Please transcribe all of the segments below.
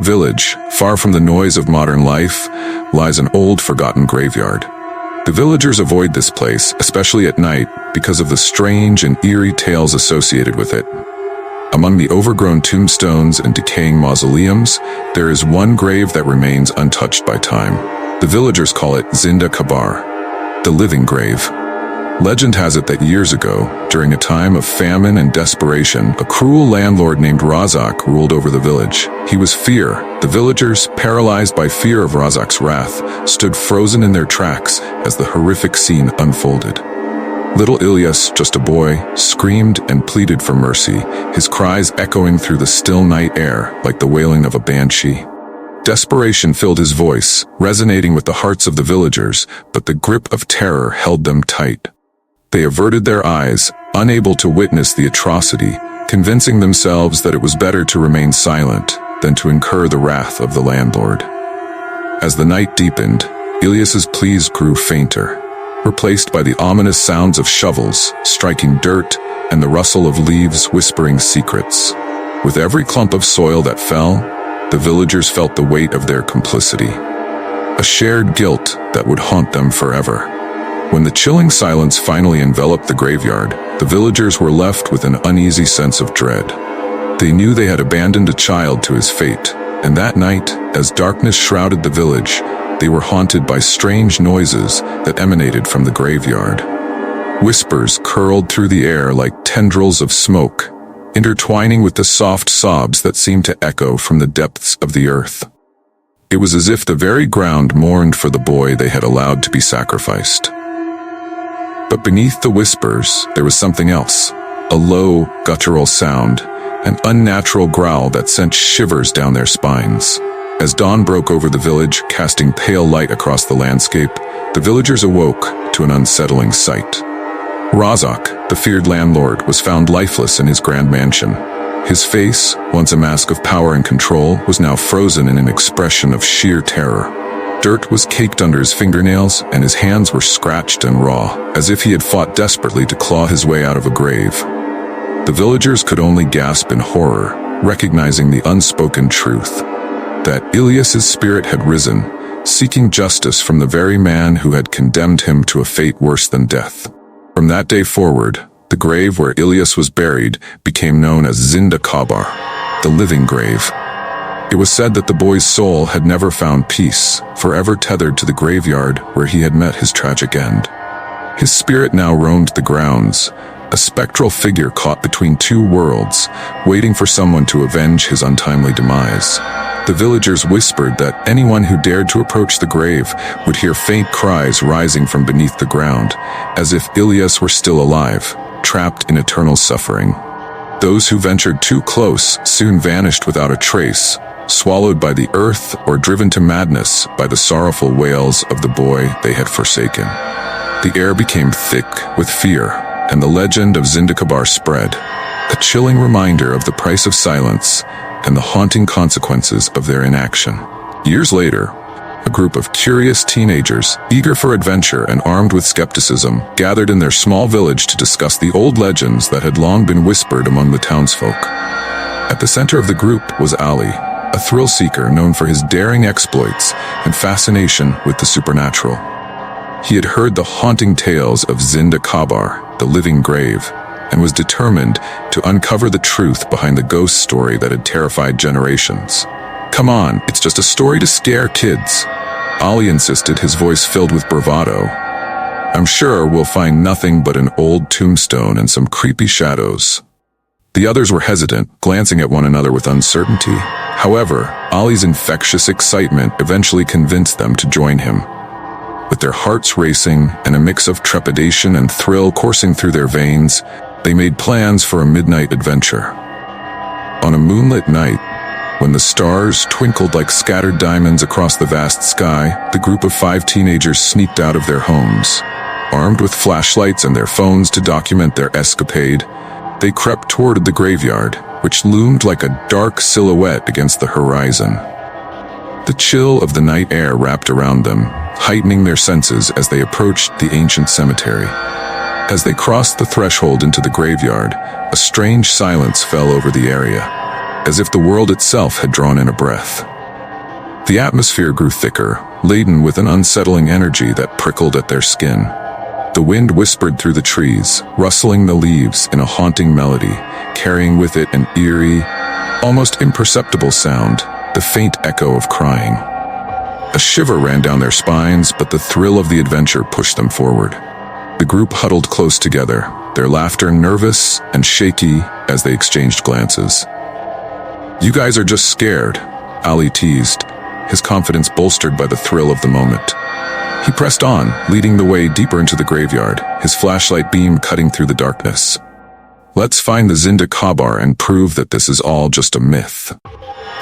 village, far from the noise of modern life, lies an old forgotten graveyard. The villagers avoid this place, especially at night, because of the strange and eerie tales associated with it. Among the overgrown tombstones and decaying mausoleums, there is one grave that remains untouched by time. The villagers call it Zinda Quber, the living grave. Legend has it that years ago, during a time of famine and desperation, a cruel landlord named Razak ruled over the village. He was fear. The villagers, paralyzed by fear of Razak's wrath, stood frozen in their tracks as the horrific scene unfolded. Little Ilyas, just a boy, screamed and pleaded for mercy, his cries echoing through the still night air like the wailing of a banshee. Desperation filled his voice, resonating with the hearts of the villagers, but the grip of terror held them tight. They averted their eyes, unable to witness the atrocity, convincing themselves that it was better to remain silent than to incur the wrath of the landlord. As the night deepened, Ilyas's pleas grew fainter, replaced by the ominous sounds of shovels striking dirt and the rustle of leaves whispering secrets. With every clump of soil that fell, the villagers felt the weight of their complicity, a shared guilt that would haunt them forever. When the chilling silence finally enveloped the graveyard, the villagers were left with an uneasy sense of dread. They knew they had abandoned a child to his fate, and that night, as darkness shrouded the village, they were haunted by strange noises that emanated from the graveyard. Whispers curled through the air like tendrils of smoke, intertwining with the soft sobs that seemed to echo from the depths of the earth. It was as if the very ground mourned for the boy they had allowed to be sacrificed. But beneath the whispers, there was something else, a low, guttural sound, an unnatural growl that sent shivers down their spines. As dawn broke over the village, casting pale light across the landscape, the villagers awoke to an unsettling sight. Razak, the feared landlord, was found lifeless in his grand mansion. His face, once a mask of power and control, was now frozen in an expression of sheer terror. Dirt was caked under his fingernails, and his hands were scratched and raw, as if he had fought desperately to claw his way out of a grave. The villagers could only gasp in horror, recognizing the unspoken truth, that Ilyas's spirit had risen, seeking justice from the very man who had condemned him to a fate worse than death. From that day forward, the grave where Ilyas was buried became known as Zinda Quber, the living grave. It was said that the boy's soul had never found peace, forever tethered to the graveyard where he had met his tragic end. His spirit now roamed the grounds, a spectral figure caught between two worlds, waiting for someone to avenge his untimely demise. The villagers whispered that anyone who dared to approach the grave would hear faint cries rising from beneath the ground, as if Ilyas were still alive, trapped in eternal suffering. Those who ventured too close soon vanished without a trace, swallowed by the earth or driven to madness by the sorrowful wails of the boy they had forsaken. The air became thick with fear, and the legend of Zinda Quber spread, a chilling reminder of the price of silence and the haunting consequences of their inaction. Years later, a group of curious teenagers, eager for adventure and armed with skepticism, gathered in their small village to discuss the old legends that had long been whispered among the townsfolk. At the center of the group was Ali, a thrill-seeker known for his daring exploits and fascination with the supernatural. He had heard the haunting tales of Zinda Quber, the living grave, and was determined to uncover the truth behind the ghost story that had terrified generations. "Come on, it's just a story to scare kids," Ali insisted, his voice filled with bravado. "I'm sure we'll find nothing but an old tombstone and some creepy shadows." The others were hesitant, glancing at one another with uncertainty. However, Ali's infectious excitement eventually convinced them to join him. With their hearts racing and a mix of trepidation and thrill coursing through their veins, they made plans for a midnight adventure. On a moonlit night, when the stars twinkled like scattered diamonds across the vast sky, the group of 5 teenagers sneaked out of their homes. Armed with flashlights and their phones to document their escapade, they crept toward the graveyard, which loomed like a dark silhouette against the horizon. The chill of the night air wrapped around them, heightening their senses as they approached the ancient cemetery. As they crossed the threshold into the graveyard, a strange silence fell over the area, as if the world itself had drawn in a breath. The atmosphere grew thicker, laden with an unsettling energy that prickled at their skin. The wind whispered through the trees, rustling the leaves in a haunting melody, carrying with it an eerie, almost imperceptible sound, the faint echo of crying. A shiver ran down their spines, but the thrill of the adventure pushed them forward. The group huddled close together, their laughter nervous and shaky as they exchanged glances. "You guys are just scared," Ali teased, his confidence bolstered by the thrill of the moment. He pressed on, leading the way deeper into the graveyard, his flashlight beam cutting through the darkness. "Let's find the Zinda Quber and prove that this is all just a myth."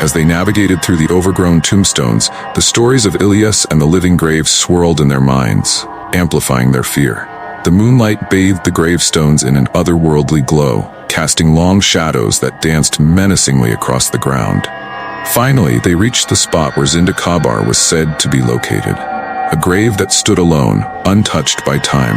As they navigated through the overgrown tombstones, the stories of Ilias and the living graves swirled in their minds, amplifying their fear. The moonlight bathed the gravestones in an otherworldly glow, casting long shadows that danced menacingly across the ground. Finally, they reached the spot where Zinda Quber was said to be located, a grave that stood alone, untouched by time.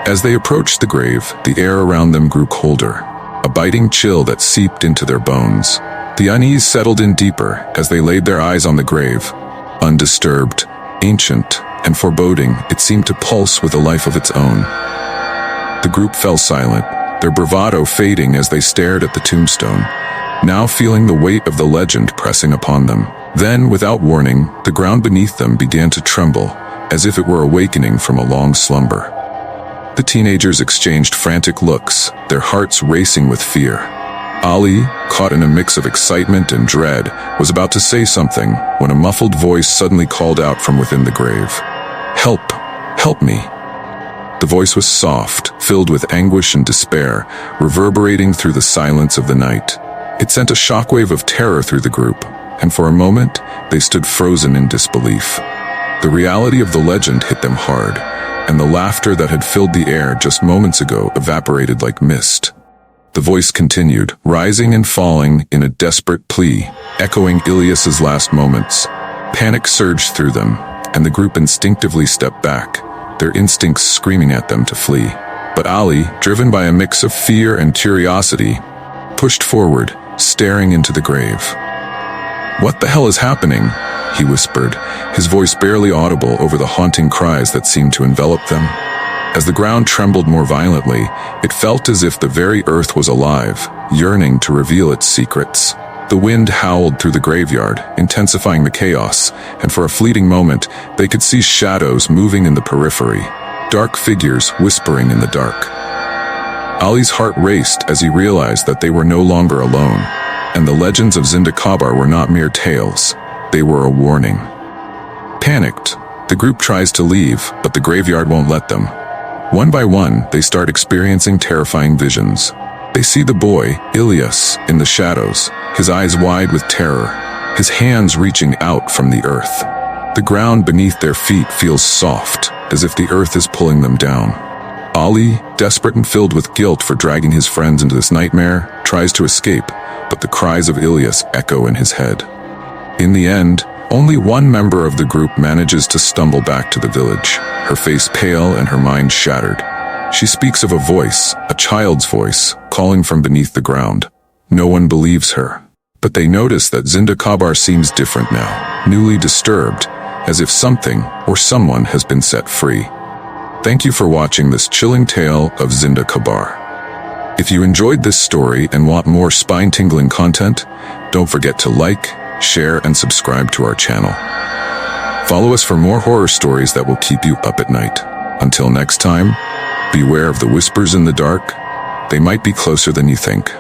As they approached the grave, the air around them grew colder, a biting chill that seeped into their bones. The unease settled in deeper as they laid their eyes on the grave. Undisturbed, ancient, and foreboding, it seemed to pulse with a life of its own. The group fell silent, their bravado fading as they stared at the tombstone, now feeling the weight of the legend pressing upon them. Then, without warning, the ground beneath them began to tremble, as if it were awakening from a long slumber. The teenagers exchanged frantic looks, their hearts racing with fear. Ali, caught in a mix of excitement and dread, was about to say something when a muffled voice suddenly called out from within the grave. "Help! Help me!" The voice was soft, filled with anguish and despair, reverberating through the silence of the night. It sent a shockwave of terror through the group, and for a moment, they stood frozen in disbelief. The reality of the legend hit them hard, and the laughter that had filled the air just moments ago evaporated like mist. The voice continued, rising and falling in a desperate plea, echoing Ilias's last moments. Panic surged through them, and the group instinctively stepped back, their instincts screaming at them to flee. But Ali, driven by a mix of fear and curiosity, pushed forward, staring into the grave. "What the hell is happening?" he whispered, his voice barely audible over the haunting cries that seemed to envelop them. As the ground trembled more violently, it felt as if the very earth was alive, yearning to reveal its secrets. The wind howled through the graveyard, intensifying the chaos, and for a fleeting moment, they could see shadows moving in the periphery, dark figures whispering in the dark. Ali's heart raced as he realized that they were no longer alone, and the legends of Zinda Quber were not mere tales, they were a warning. Panicked, the group tries to leave, but the graveyard won't let them. One by one, they start experiencing terrifying visions. They see the boy, Ilias, in the shadows, his eyes wide with terror, his hands reaching out from the earth. The ground beneath their feet feels soft, as if the earth is pulling them down. Ali, desperate and filled with guilt for dragging his friends into this nightmare, tries to escape, but the cries of Ilias echo in his head. In the end, only one member of the group manages to stumble back to the village, her face pale and her mind shattered. She speaks of a voice, a child's voice, calling from beneath the ground. No one believes her. But they notice that Zinda Quber seems different now, newly disturbed, as if something or someone has been set free. Thank you for watching this chilling tale of Zinda Quber. If you enjoyed this story and want more spine-tingling content, don't forget to like, share, and subscribe to our channel. Follow us for more horror stories that will keep you up at night. Until next time, beware of the whispers in the dark. They might be closer than you think.